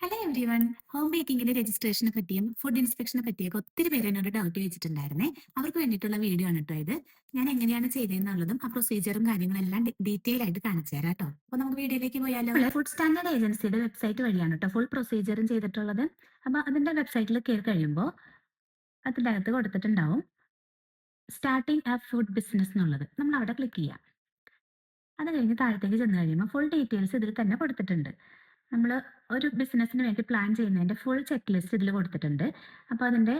Hello everyone. Home ബേക്കിങ്ങിന്റെ രജിസ്ട്രേഷനെ പറ്റിയും food ഇൻസ്പെക്ഷനെ പറ്റിയൊക്കെ ഒത്തിരി പേര് എന്നോട് ഡൗട്ട് ചോദിച്ചിട്ടുണ്ടായിരുന്നേ. അവർക്ക് വേണ്ടിയിട്ടുള്ള വീഡിയോ ആണ് കേട്ടോ ഇത്. ഞാൻ എങ്ങനെയാണ് ചെയ്തതെന്നുള്ളതും ആ പ്രൊസീജിയറും കാര്യങ്ങളെല്ലാം ഡീറ്റെയിൽ ആയിട്ട് കാണിച്ചു തരാം കേട്ടോ. അപ്പൊ നമുക്ക് വീഡിയോയിലേക്ക് പോയാലോ. ഫുഡ് സ്റ്റാൻഡേർഡ് ഏജൻസിയുടെ വെബ്സൈറ്റ് വഴിയാണ് കേട്ടോ ഫുൾ പ്രൊസീജിയറും ചെയ്തിട്ടുള്ളത്. അപ്പൊ അതിന്റെ വെബ്സൈറ്റിൽ കയറി കഴിയുമ്പോൾ അതിൻ്റെ അകത്ത് കൊടുത്തിട്ടുണ്ടാവും സ്റ്റാർട്ടിംഗ് ആ ഫുഡ് ബിസിനസ് എന്നുള്ളത്. നമ്മൾ അവിടെ ക്ലിക്ക് ചെയ്യാം. അത് കഴിഞ്ഞ് താഴത്തേക്ക് ചെന്ന് കഴിയുമ്പോൾ ഫുൾ ഡീറ്റെയിൽസ് ഇതിൽ തന്നെ കൊടുത്തിട്ടുണ്ട്. നമ്മൾ ഒരു ബിസിനസ്സിന് വേണ്ടി പ്ലാൻ ചെയ്യുന്നതിന്റെ ഫുൾ ചെക്ക് ലിസ്റ്റ് ഇതിൽ കൊടുത്തിട്ടുണ്ട്. അപ്പോൾ അതിന്റെ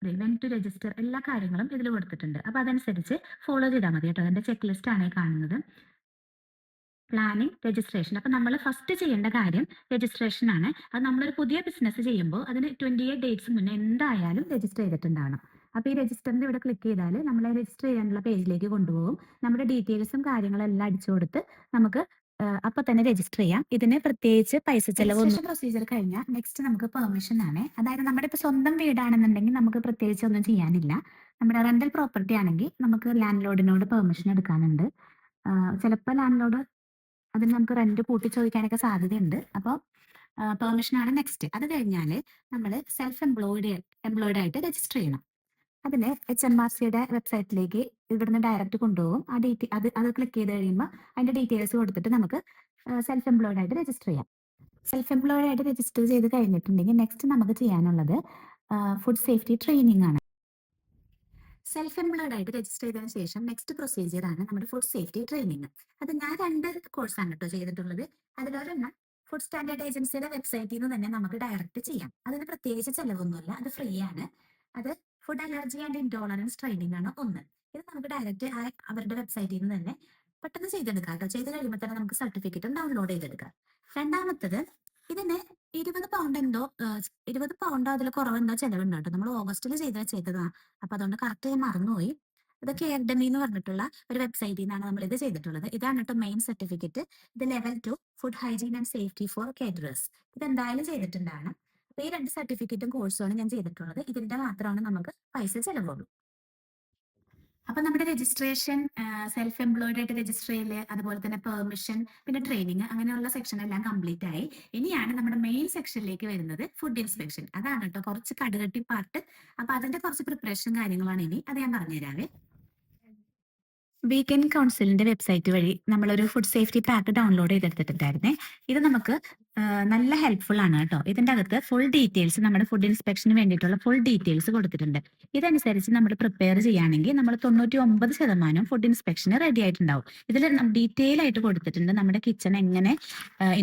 വെൻ ടു രജിസ്റ്റർ എല്ലാ കാര്യങ്ങളും ഇതിൽ കൊടുത്തിട്ടുണ്ട്. അപ്പോൾ അതനുസരിച്ച് ഫോളോ ചെയ്താൽ മതി കേട്ടോ. അതിന്റെ ചെക്ക് ലിസ്റ്റ് ആണ് ഈ കാണുന്നത്. Planning, registration. അപ്പോൾ നമ്മൾ ഫസ്റ്റ് ചെയ്യേണ്ട കാര്യം രജിസ്ട്രേഷൻ ആണ്. അത് നമ്മളൊരു പുതിയ ബിസിനസ് ചെയ്യുമ്പോൾ അതിന് 28 ഡേയ്സ് മുന്നേ എന്തായാലും രജിസ്റ്റർ ചെയ്തിട്ടുണ്ടാവണം. അപ്പോൾ ഈ രജിസ്റ്ററിന്റെ ഇവിടെ ക്ലിക്ക് ചെയ്താൽ നമ്മളെ രജിസ്റ്റർ ചെയ്യാനുള്ള പേജിലേക്ക് കൊണ്ടുപോകും. നമ്മുടെ ഡീറ്റെയിൽസും കാര്യങ്ങളെല്ലാം അടിച്ചു കൊടുത്ത് നമുക്ക് അപ്പൊ തന്നെ രജിസ്റ്റർ ചെയ്യാം. ഇതിന് പ്രത്യേകിച്ച് പൈസ ചെലവൊന്നും. പ്രൊസീജിയർ കഴിഞ്ഞാൽ നെക്സ്റ്റ് നമുക്ക് പെർമിഷൻ ആണ്. അതായത് നമ്മുടെ ഇപ്പൊ സ്വന്തം വീടാണെന്നുണ്ടെങ്കിൽ നമുക്ക് പ്രത്യേകിച്ച് ഒന്നും ചെയ്യാനില്ല. നമ്മുടെ റെന്റൽ പ്രോപ്പർട്ടി ആണെങ്കിൽ നമുക്ക് ലാൻഡ് ലോഡിനോട് പെർമിഷൻ എടുക്കാനുണ്ട്. ചിലപ്പോൾ ലാൻഡ് ലോഡ് അതിന് നമുക്ക് റെന്റ് കൂട്ടി ചോദിക്കാനൊക്കെ സാധ്യതയുണ്ട്. അപ്പോൾ പെർമിഷനാണ് നെക്സ്റ്റ്. അത് കഴിഞ്ഞാൽ നമ്മൾ സെൽഫ് എംപ്ലോയിഡ് ആയിട്ട് രജിസ്റ്റർ ചെയ്യണം. അതിന് HMRCയുടെ വെബ്സൈറ്റിലേക്ക് ഇവിടുന്ന് ഡയറക്റ്റ് കൊണ്ടുപോകും. അത് ക്ലിക്ക് ചെയ്ത് കഴിയുമ്പോൾ അതിന്റെ ഡീറ്റെയിൽസ് കൊടുത്തിട്ട് നമുക്ക് സെൽഫ് എംപ്ലോയിഡ് ആയിട്ട് രജിസ്റ്റർ ചെയ്യാം. സെൽഫ് എംപ്ലോയിഡ് ആയിട്ട് രജിസ്റ്റർ ചെയ്ത് കഴിഞ്ഞിട്ടുണ്ടെങ്കിൽ നെക്സ്റ്റ് നമുക്ക് ചെയ്യാനുള്ളത് ഫുഡ് സേഫ്റ്റി ട്രെയിനിങ് ആണ്. സെൽഫ് എംപ്ലോയിഡ് ആയിട്ട് രജിസ്റ്റർ ചെയ്തതിനു ശേഷം നെക്സ്റ്റ് പ്രൊസീജിയർ ആണ് നമ്മുടെ ഫുഡ് സേഫ്റ്റി ട്രെയിനിങ്. അത് ഞാൻ 2 കോഴ്സാണ് കേട്ടോ ചെയ്തിട്ടുള്ളത്. അതിലൊരെണ്ണം ഫുഡ് സ്റ്റാൻഡേർഡ് ഏജൻസിയുടെ വെബ്സൈറ്റിൽ നിന്ന് തന്നെ നമുക്ക് ഡയറക്റ്റ് ചെയ്യാം. അതിന് പ്രത്യേകിച്ച് ചെലവൊന്നുമില്ല, അത് ഫ്രീ ആണ്. അത് food allergy and intolerance training ആണ് ഒന്ന്. ഇത് നമുക്ക് ഡയറക്റ്റ് അവരുടെ വെബ്സൈറ്റിൽ നിന്ന് തന്നെ പെട്ടെന്ന് ചെയ്തെടുക്കാം കേട്ടോ. ചെയ്ത് കഴിയുമ്പോൾ തന്നെ നമുക്ക് സർട്ടിഫിക്കറ്റും ഡൗൺലോഡ് ചെയ്തെടുക്കാം. രണ്ടാമത്തത് ഇതിന് 20 പൗണ്ട് എന്തോ 20 പൗണ്ടോ അതിൽ കുറവെന്തോ ചെലവുണ്ട് കേട്ടോ. നമ്മൾ ഓഗസ്റ്റിൽ ചെയ്ത് വെച്ചേക്കുന്നതാണ്. അപ്പൊ അതുകൊണ്ട് കറക്റ്റ് ഞാൻ മറന്നുപോയി. ഇത് കെയർഡമി എന്ന് പറഞ്ഞിട്ടുള്ള ഒരു വെബ്സൈറ്റിൽ നിന്നാണ് നമ്മൾ ഇത് ചെയ്തിട്ടുള്ളത്. ഇതാണ് കേട്ടോ മെയിൻ സർട്ടിഫിക്കറ്റ്. ഇത് level 2 food hygiene and safety for caterers. ഇത് എന്തായാലും ചെയ്തിട്ടുണ്ടാണ്. അപ്പൊ ഈ 2 സർട്ടിഫിക്കറ്റും കോഴ്സുമാണ് ഞാൻ ചെയ്തിട്ടുള്ളത്. ഇതിന്റെ മാത്രമാണ് നമുക്ക് പൈസ ചെലവുള്ളൂ. അപ്പൊ നമ്മുടെ രജിസ്ട്രേഷൻ, സെൽഫ് എംപ്ലോയിഡ് ആയിട്ട് രജിസ്റ്റർ ചെയ്യല്, അതുപോലെ തന്നെ പെർമിഷൻ, പിന്നെ ട്രെയിനിങ്, അങ്ങനെയുള്ള സെക്ഷൻ എല്ലാം കംപ്ലീറ്റ് ആയി. ഇനിയാണ് നമ്മുടെ മെയിൻ സെക്ഷനിലേക്ക് വരുന്നത് ഫുഡ് ഇൻസ്പെക്ഷൻ. അതാണ് കേട്ടോ കുറച്ച് കടുകട്ടി പാർട്ട്. അപ്പൊ അതിന്റെ കുറച്ച് പ്രിപ്പറേഷൻ കാര്യങ്ങളാണ് ഇനി. അത് ഞാൻ പറഞ്ഞുതരാവേ. വീക്കെൻഡ് കൗൺസിലിന്റെ വെബ്സൈറ്റ് വഴി നമ്മളൊരു ഫുഡ് സേഫ്റ്റി പാക്ക് ഡൗൺലോഡ് ചെയ്തെടുത്തിട്ടുണ്ടായിരുന്നേ. ഇത് നമുക്ക് നല്ല ഹെൽപ്ഫുൾ ആണ് കേട്ടോ. ഇതിന്റെ അകത്ത് ഫുൾ ഡീറ്റെയിൽസ്, നമ്മുടെ ഫുഡ് ഇൻസ്പെക്ഷന് വേണ്ടിയിട്ടുള്ള ഫുൾ ഡീറ്റെയിൽസ് കൊടുത്തിട്ടുണ്ട്. ഇതനുസരിച്ച് നമ്മൾ പ്രിപ്പയർ ചെയ്യുകയാണെങ്കിൽ നമ്മൾ 99% ഫുഡ് ഇൻസ്പെക്ഷന് റെഡി ആയിട്ടുണ്ടാവും. ഇതിൽ ഡീറ്റെയിൽ ആയിട്ട് കൊടുത്തിട്ടുണ്ട് നമ്മുടെ കിച്ചൺ എങ്ങനെ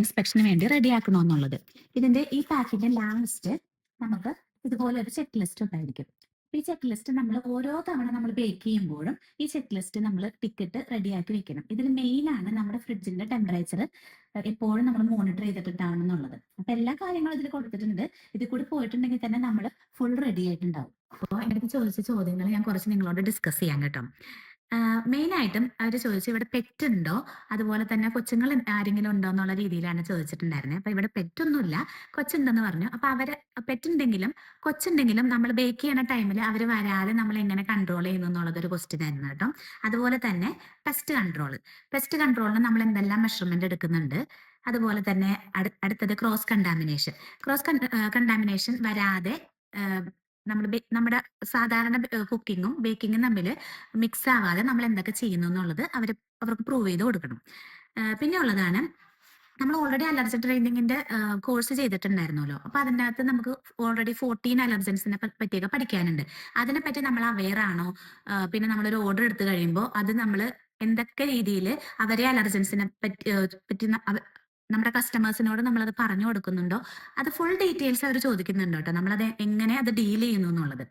ഇൻസ്പെക്ഷന് വേണ്ടി റെഡി ആക്കണമെന്നുള്ളത്. ഇതിന്റെ ഈ പാക്കിന്റെ ലാസ്റ്റ് നമുക്ക് ഇതുപോലെ ഒരു ചെക്ക് ലിസ്റ്റ് ഉണ്ടായിരിക്കും. ഈ ചെക്ക് ലിസ്റ്റ് നമ്മൾ ഓരോ തവണ നമ്മൾ ബേക്ക് ചെയ്യുമ്പോഴും ഈ ചെക്ക് ലിസ്റ്റ് നമ്മൾ ടിക്കറ്റ് റെഡിയാക്കി വെക്കണം. ഇതിൽ മെയിൻ ആണ് നമ്മുടെ ഫ്രിഡ്ജിന്റെ ടെമ്പറേച്ചർ എപ്പോഴും നമ്മൾ മോണിറ്റർ ചെയ്തിട്ടുണ്ടാവണമെന്നുള്ളത്. അപ്പൊ എല്ലാ കാര്യങ്ങളും ഇതിൽ കൊടുത്തിട്ടുണ്ട്. ഇതിൽ കൂടി പോയിട്ടുണ്ടെങ്കിൽ തന്നെ നമ്മൾ ഫുൾ റെഡി ആയിട്ടുണ്ടാവും. അപ്പോൾ എൻ്റെ അടുത്ത് ചോദിച്ച ചോദ്യങ്ങൾ ഞാൻ കുറച്ച് നിങ്ങളോട് ഡിസ്കസ് ചെയ്യാം കേട്ടോ. മെയിൻ ആയിട്ടും അവർ ചോദിച്ചു ഇവിടെ പെറ്റ് ഉണ്ടോ, അതുപോലെ തന്നെ കൊച്ചുങ്ങൾ ആരെങ്കിലും ഉണ്ടോ എന്നുള്ള രീതിയിലാണ് ചോദിച്ചിട്ടുണ്ടായിരുന്നത്. അപ്പൊ ഇവിടെ പെറ്റൊന്നുമില്ല, കൊച്ചുണ്ടെന്ന് പറഞ്ഞു. അപ്പൊ അവര് പെറ്റുണ്ടെങ്കിലും കൊച്ചുണ്ടെങ്കിലും നമ്മൾ ബേക്ക് ചെയ്യുന്ന ടൈമിൽ അവർ വരാതെ നമ്മൾ എങ്ങനെ കൺട്രോൾ ചെയ്യുന്നു എന്നുള്ളത് ഒരു ക്വസ്റ്റ്യൻ ആയിരുന്നു കേട്ടോ. അതുപോലെ തന്നെ പെസ്റ്റ് കൺട്രോളിന് നമ്മൾ എന്തെല്ലാം മെഷർമെന്റ് എടുക്കുന്നുണ്ട്. അതുപോലെ തന്നെ അടുത്തത് ക്രോസ് കണ്ടാമിനേഷൻ വരാതെ നമ്മൾ നമ്മുടെ സാധാരണ കുക്കിങ്ങും ബേക്കിങ്ങും തമ്മിൽ മിക്സ് ആവാതെ നമ്മൾ എന്തൊക്കെ ചെയ്യുന്നു എന്നുള്ളത് അവർക്ക് പ്രൂവ് ചെയ്ത് കൊടുക്കണം. പിന്നെ ഉള്ളതാണ് നമ്മൾ ഓൾറെഡി അലർജി ട്രെയിനിങ്ങിന്റെ കോഴ്സ് ചെയ്തിട്ടുണ്ടായിരുന്നല്ലോ. അപ്പൊ അതിൻ്റെ അകത്ത് നമുക്ക് ഓൾറെഡി 14 അലർജൻസിനെ പറ്റിയൊക്കെ പഠിക്കാനുണ്ട്. അതിനെപ്പറ്റി നമ്മൾ അവെയർ ആണോ? പിന്നെ നമ്മളൊരു ഓർഡർ എടുത്തു കഴിയുമ്പോൾ അത് നമ്മൾ എന്തൊക്കെ രീതിയിൽ അവരെ അലർജൻസിനെ പറ്റി നമ്മുടെ കസ്റ്റമേഴ്സിനോട് നമ്മളത് പറഞ്ഞു കൊടുക്കുന്നുണ്ടോ, അത് ഫുൾ ഡീറ്റെയിൽസ് അവർ ചോദിക്കുന്നുണ്ട് കേട്ടോ. നമ്മളത് എങ്ങനെ അത് ഡീൽ ചെയ്യുന്നു എന്നുള്ളത്.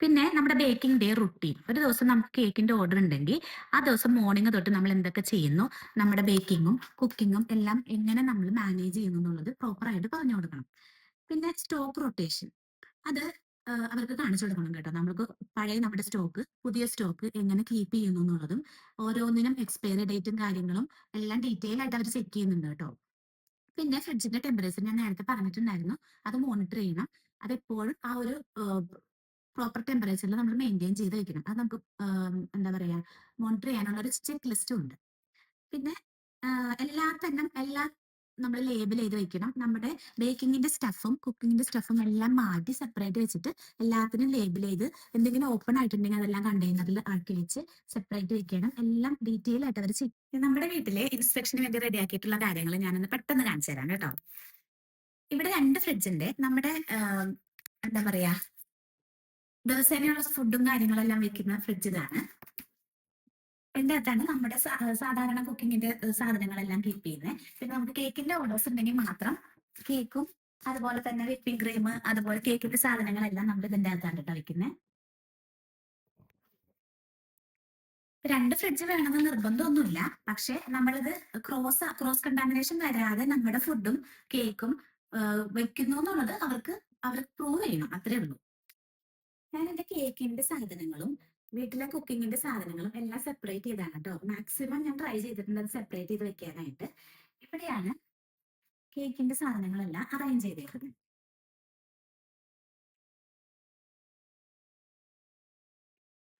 പിന്നെ നമ്മുടെ ബേക്കിംഗ് ഡേ റുട്ടീൻ. ഒരു ദിവസം നമുക്ക് കേക്കിന്റെ ഓർഡർ ഉണ്ടെങ്കിൽ ആ ദിവസം മോർണിംഗ് തൊട്ട് നമ്മൾ എന്തൊക്കെ ചെയ്യുന്നു, നമ്മുടെ ബേക്കിങ്ങും കുക്കിങ്ങും എല്ലാം എങ്ങനെ നമ്മൾ മാനേജ് ചെയ്യുന്നു എന്നുള്ളത് പ്രോപ്പറായിട്ട് പറഞ്ഞു കൊടുക്കണം. പിന്നെ സ്റ്റോക്ക് റൊട്ടേഷൻ, അത് അവർക്ക് കാണിച്ചു കൊടുക്കണം കേട്ടോ. നമുക്ക് പഴയ നമ്മുടെ സ്റ്റോക്ക്, പുതിയ സ്റ്റോക്ക് എങ്ങനെ കീപ്പ് ചെയ്യുന്നു എന്നുള്ളതും ഓരോന്നിനും എക്സ്പയറി ഡേറ്റും കാര്യങ്ങളും എല്ലാം ഡീറ്റെയിൽ ആയിട്ട് അവർ ചെക്ക് ചെയ്യുന്നുണ്ട് കേട്ടോ. പിന്നെ ഫ്രിഡ്ജിന്റെ ടെമ്പറേച്ചർ ഞാൻ നേരത്തെ പറഞ്ഞിട്ടുണ്ടായിരുന്നു, അത് മോണിറ്റർ ചെയ്യണം. അതെപ്പോഴും ആ ഒരു പ്രോപ്പർ ടെമ്പറേച്ചറിൽ നമ്മൾ മെയിൻറ്റെയിൻ ചെയ്ത് വെക്കണം. അത് നമുക്ക് എന്താ പറയാ, മോണിറ്റർ ചെയ്യാനുള്ള ഒരു ചെക്ക് ലിസ്റ്റും ഉണ്ട്. പിന്നെ എല്ലാ നമ്മൾ ലേബൽ ചെയ്ത് വെക്കണം. നമ്മുടെ ബേക്കിങ്ങിന്റെ സ്റ്റഫും കുക്കിങ്ങിന്റെ സ്റ്റഫും എല്ലാം മാറ്റി സെപ്പറേറ്റ് വെച്ചിട്ട് എല്ലാത്തിനും ലേബൽ ചെയ്ത് എന്തെങ്കിലും ഓപ്പൺ ആയിട്ടുണ്ടെങ്കിൽ അതെല്ലാം കണ്ടെയ്നറിൽ ആക്കി വെച്ച് സെപ്പറേറ്റ് വെക്കണം. എല്ലാം ഡീറ്റെയിൽ ആയിട്ട് അവർ ചെയ്യും. നമ്മുടെ വീട്ടിലെ ഇൻസ്പെക്ഷന് വേണ്ടി റെഡിയാക്കിയിട്ടുള്ള കാര്യങ്ങൾ ഞാനൊന്ന് പെട്ടെന്ന് കാണിച്ചു തരാം കേട്ടോ. ഇവിടെ 2 ഫ്രിഡ്ജുണ്ട്. നമ്മുടെ എന്താ പറയാ ദിവസേനയുള്ള ഫുഡും കാര്യങ്ങളെല്ലാം വെക്കുന്ന ഫ്രിഡ്ജ് ഇതാണ്. ഇതിന്റെ അകത്താണ് നമ്മുടെ സാധാരണ കുക്കിങ്ങിന്റെ സാധനങ്ങളെല്ലാം കീപ്പ് ചെയ്യുന്നത്. പിന്നെ നമുക്ക് കേക്കിന്റെ ഓർഡേഴ്സ് ഉണ്ടെങ്കിൽ മാത്രം കേക്കും അതുപോലെ തന്നെ വിപ്പിംഗ് ക്രീം അതുപോലെ കേക്കിന്റെ സാധനങ്ങളെല്ലാം നമ്മൾ ഇതിന്റെ അകത്താണ് കേട്ടോ വെക്കുന്നത്. 2 ഫ്രിഡ്ജ് വേണമെന്ന് നിർബന്ധമൊന്നുമില്ല. പക്ഷെ നമ്മളിത് ക്രോസ് കണ്ടാമിനേഷൻ വരാതെ നമ്മുടെ ഫുഡും കേക്കും വെക്കുന്നു എന്നുള്ളത് അവർ പ്രൂവ് ചെയ്യണം. അത്രേ ഉള്ളൂ. ഞാൻ എന്റെ കേക്കിന്റെ സാധനങ്ങളും വീട്ടിലെ കുക്കിങ്ങിന്റെ സാധനങ്ങളും എല്ലാം സെപ്പറേറ്റ് ചെയ്താണ് കേട്ടോ. മാക്സിമം ഞാൻ ട്രൈ ചെയ്തിട്ടുണ്ട് അത് സെപ്പറേറ്റ് ചെയ്ത് വെക്കാനായിട്ട്. ഇവിടെയാണ് കേക്കിന്റെ സാധനങ്ങളെല്ലാം അറേഞ്ച് ചെയ്തേക്കുന്നത്.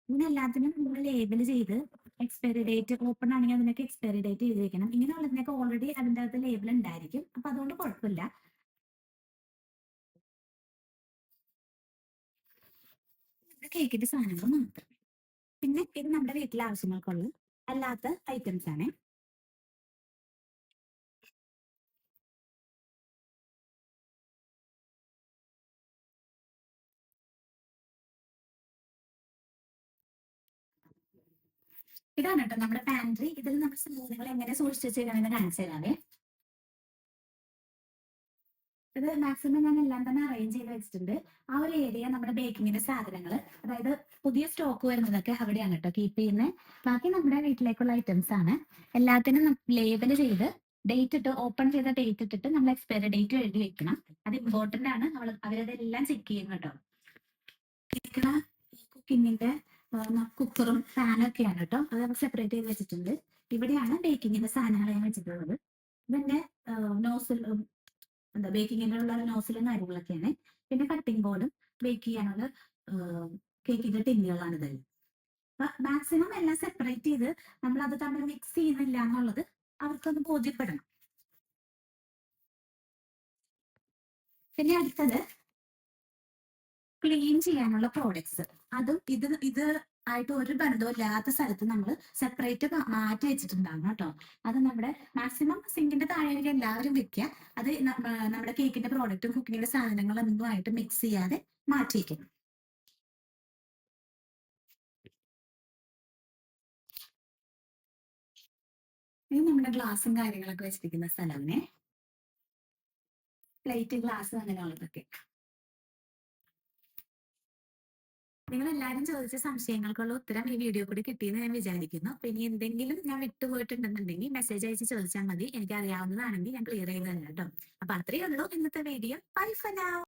ഇങ്ങനെ എല്ലാത്തിനും നമ്മൾ ലേബൽ ചെയ്ത് എക്സ്പയറി ഡേറ്റ് ഓപ്പൺ ആണെങ്കിൽ അതിനൊക്കെ എക്സ്പയറി ഡേറ്റ് ചെയ്ത് വെക്കണം. ഇങ്ങനെയുള്ളതിനൊക്കെ ഓൾറെഡി അതിൻ്റെ അകത്ത് ലേബൽ ഉണ്ടായിരിക്കും. അപ്പൊ അതുകൊണ്ട് കുഴപ്പമില്ല. കേക്കിന്റെ സാധനങ്ങൾ മാത്രം. പിന്നെ ഇത് നമ്മുടെ വീട്ടിലെ ആവശ്യങ്ങൾക്കുള്ള അല്ലാത്ത ഐറ്റംസ് ആണ്. ഇതാണ് കേട്ടോ നമ്മുടെ പാൻട്രി. ഇതിൽ നമ്മൾ സാധനങ്ങൾ എങ്ങനെ സൂക്ഷിച്ച് വെച്ചേക്കണമെന്ന് കാണിച്ചു തരാവേ. ഇത് മാക്സിമം ഞാൻ എല്ലാം തന്നെ അറേഞ്ച് ചെയ്ത് വെച്ചിട്ടുണ്ട്. ആ ഒരു ഏരിയ നമ്മുടെ ബേക്കിങ്ങിന്റെ സാധനങ്ങൾ, അതായത് പുതിയ സ്റ്റോക്ക് വരുന്നതൊക്കെ അവിടെയാണ് കേട്ടോ കീപ്പ് ചെയ്യുന്നത്. ബാക്കി നമ്മുടെ വീട്ടിലേക്കുള്ള ഐറ്റംസ് ആണ്. എല്ലാത്തിനും ലേബൽ ചെയ്ത് ഡേറ്റ് ഇട്ട് ഓപ്പൺ ചെയ്ത ഡേറ്റ് ഇട്ടിട്ട് നമ്മൾ എക്സ്പയറി ഡേറ്റ് എഴുതി വെക്കണം. അത് ഇമ്പോർട്ടന്റ് ആണ്. അവരതെല്ലാം ചെക്ക് ചെയ്യും കേട്ടോ. കുക്കിങ്ങിന്റെ കുക്കറും പാനും ഒക്കെയാണ് കേട്ടോ. അത് നമ്മൾ സെപ്പറേറ്റ് ചെയ്ത് വെച്ചിട്ടുണ്ട്. ഇവിടെയാണ് ബേക്കിങ്ങിന്റെ സാധനങ്ങൾ ഞാൻ വെച്ചിട്ടുള്ളത്. ഇതിന്റെ നോസിൽ എന്താ ബേക്കിങ്ങിനുള്ള നോസിലും കാര്യങ്ങളൊക്കെയാണ്. പിന്നെ കട്ടിംഗ് ബോർഡും ബേക്ക് ചെയ്യാനുള്ള കേക്കിന്റെ ടിന്നുകളാണ് ഇതെല്ലാം. അപ്പൊ മാക്സിമം എല്ലാം സെപ്പറേറ്റ് ചെയ്ത് നമ്മൾ അത് തമ്മിൽ മിക്സ് ചെയ്യുന്നില്ല എന്നുള്ളത് അവർക്കൊന്ന് ബോധ്യപ്പെടണം. പിന്നെ അടുത്തത് ക്ലീൻ ചെയ്യാനുള്ള പ്രോഡക്ട്സ്. അതും ഇത് ആയിട്ട് ഒരു ബന്ധവും ഇല്ലാത്ത സ്ഥലത്ത് നമ്മൾ സെപ്പറേറ്റ് മാറ്റി വെച്ചിട്ടുണ്ടാകും കേട്ടോ. അത് നമ്മുടെ മാക്സിമം സിങ്കിന്റെ താഴേക്ക് എല്ലാവരും വെക്കുക. അത് നമ്മുടെ കേക്കിന്റെ പ്രോഡക്റ്റും കുക്കിങ്ങിന്റെ സാധനങ്ങളൊന്നും ആയിട്ട് മിക്സ് ചെയ്യാതെ മാറ്റി വെക്കണം. ഇത് നമ്മുടെ ഗ്ലാസും കാര്യങ്ങളൊക്കെ വെച്ചിരിക്കുന്ന സ്ഥലമാണ്. പ്ലേറ്റ് ഗ്ലാസ് അങ്ങനെയുള്ളതൊക്കെ. നിങ്ങൾ എല്ലാവരും ചോദിച്ച സംശയങ്ങൾക്കുള്ള ഉത്തരം ഈ വീഡിയോ കൂടി കിട്ടിയെന്ന് ഞാൻ വിചാരിക്കുന്നു. അപ്പൊ ഇനി എന്തെങ്കിലും ഞാൻ വിട്ടുപോയിട്ടുണ്ടെന്നുണ്ടെങ്കിൽ മെസ്സേജ് അയച്ച് ചോദിച്ചാൽ മതി. എനിക്ക് അറിയാവുന്നതാണെങ്കിൽ ഞാൻ ക്ലിയർ ചെയ്ത് തരാം കേട്ടോ. അപ്പൊ അത്രയേ ഉള്ളൂ ഇന്നത്തെ വീഡിയോ. By for now.